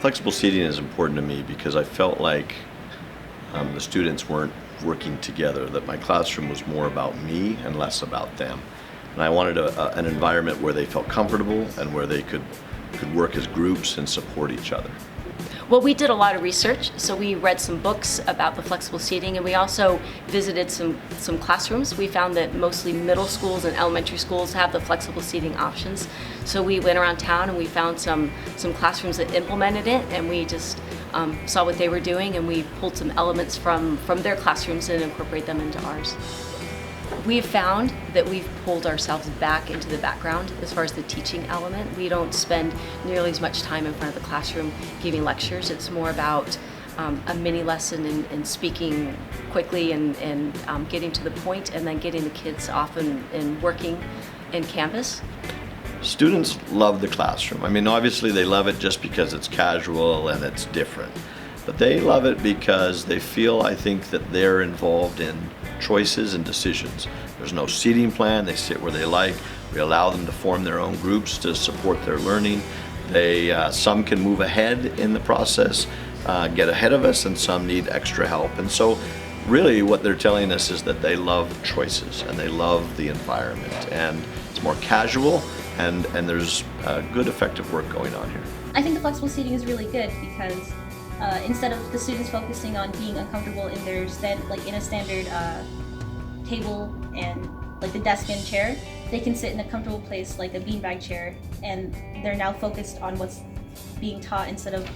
Flexible seating is important to me because I felt like the students weren't working together, that my classroom was more about me and less about them. And I wanted an environment where they felt comfortable and where they could work as groups and support each other. Well, we did a lot of research, so we read some books about the flexible seating, and we also visited some classrooms. We found that mostly middle schools and elementary schools have the flexible seating options. So we went around town and we found some classrooms that implemented it, and we just saw what they were doing, and we pulled some elements from their classrooms and incorporated them into ours. We've found that we've pulled ourselves back into the background as far as the teaching element. We don't spend nearly as much time in front of the classroom giving lectures. It's more about a mini lesson and speaking quickly and getting to the point, and then getting the kids off and working in Canvas. Students love the classroom. I mean, obviously they love it just because it's casual and it's different. But they love it because they feel, I think, that they're involved in choices and decisions. There's no seating plan. They sit where they like. We allow them to form their own groups to support their learning. Some can move ahead in the process, get ahead of us, and some need extra help. And so really what they're telling us is that they love choices and they love the environment, and it's more casual, and there's good effective work going on here. I think the flexible seating is really good because instead of the students focusing on being uncomfortable in their in a standard table and like the desk and chair, they can sit in a comfortable place like a beanbag chair, and they're now focused on what's being taught instead of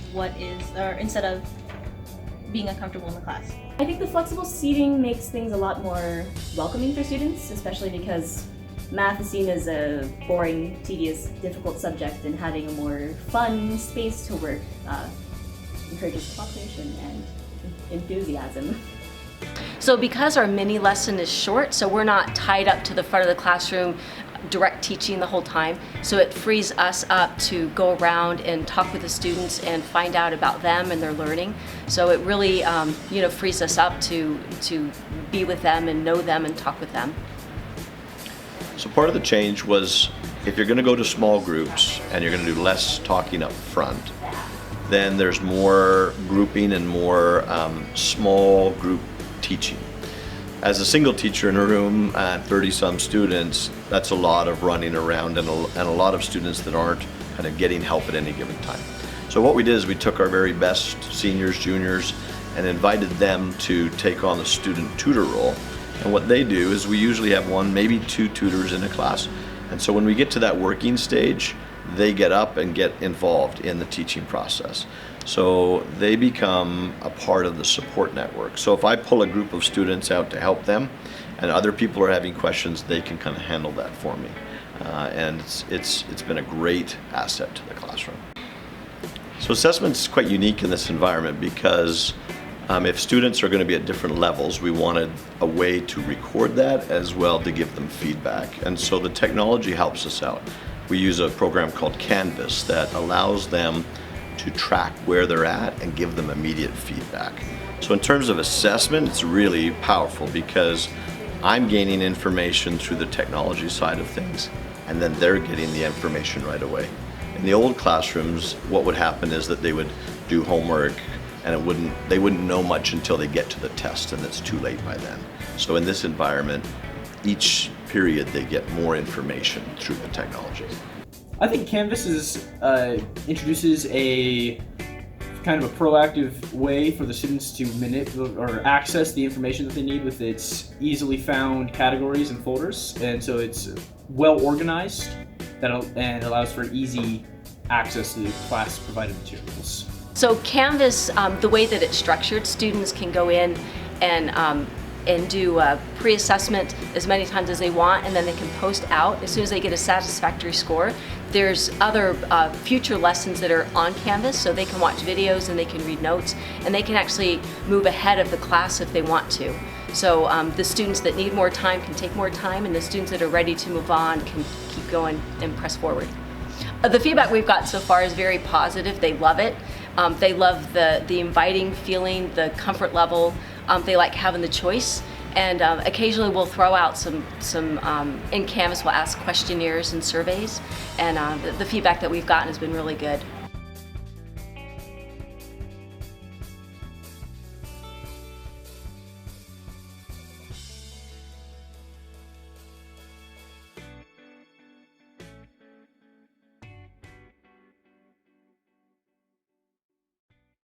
being uncomfortable in the class. I think the flexible seating makes things a lot more welcoming for students, especially because math is seen as a boring, tedious, difficult subject, and having a more fun space to work encourages cooperation and enthusiasm. So because our mini lesson is short, so we're not tied up to the front of the classroom direct teaching the whole time, so it frees us up to go around and talk with the students and find out about them and their learning. So it really frees us up to be with them and know them and talk with them. So part of the change was, if you're going to go to small groups and you're going to do less talking up front, then there's more grouping and more small group teaching. As a single teacher in a room at 30-some students, that's a lot of running around and a lot of students that aren't kind of getting help at any given time. So what we did is we took our very best seniors, juniors, and invited them to take on the student tutor role. And what they do is we usually have one, maybe two tutors in a class. And so when we get to that working stage, they get up and get involved in the teaching process. So they become a part of the support network. So if I pull a group of students out to help them and other people are having questions, they can kind of handle that for me. And it's been a great asset to the classroom. So assessment's quite unique in this environment because if students are going to be at different levels, we wanted a way to record that as well to give them feedback. And so the technology helps us out. We use a program called Canvas that allows them to track where they're at and give them immediate feedback. So in terms of assessment, it's really powerful because I'm gaining information through the technology side of things, and then they're getting the information right away. In the old classrooms, what would happen is that they would do homework and they wouldn't know much until they get to the test, and it's too late by then. So in this environment, each period they get more information through the technology. I think Canvas introduces a kind of a proactive way for the students to manipulate or access the information that they need with its easily found categories and folders, and so it's well organized and allows for easy access to the class provided materials. So Canvas, the way that it's structured, students can go in and do a pre-assessment as many times as they want, and then they can post out as soon as they get a satisfactory score. There's other future lessons that are on Canvas, so they can watch videos and they can read notes, and they can actually move ahead of the class if they want to. So the students that need more time can take more time, and the students that are ready to move on can keep going and press forward. The feedback we've got so far is very positive. They love it. They love the inviting feeling, the comfort level. They like having the choice, and occasionally we'll throw out some in Canvas we'll ask questionnaires and surveys, and the feedback that we've gotten has been really good.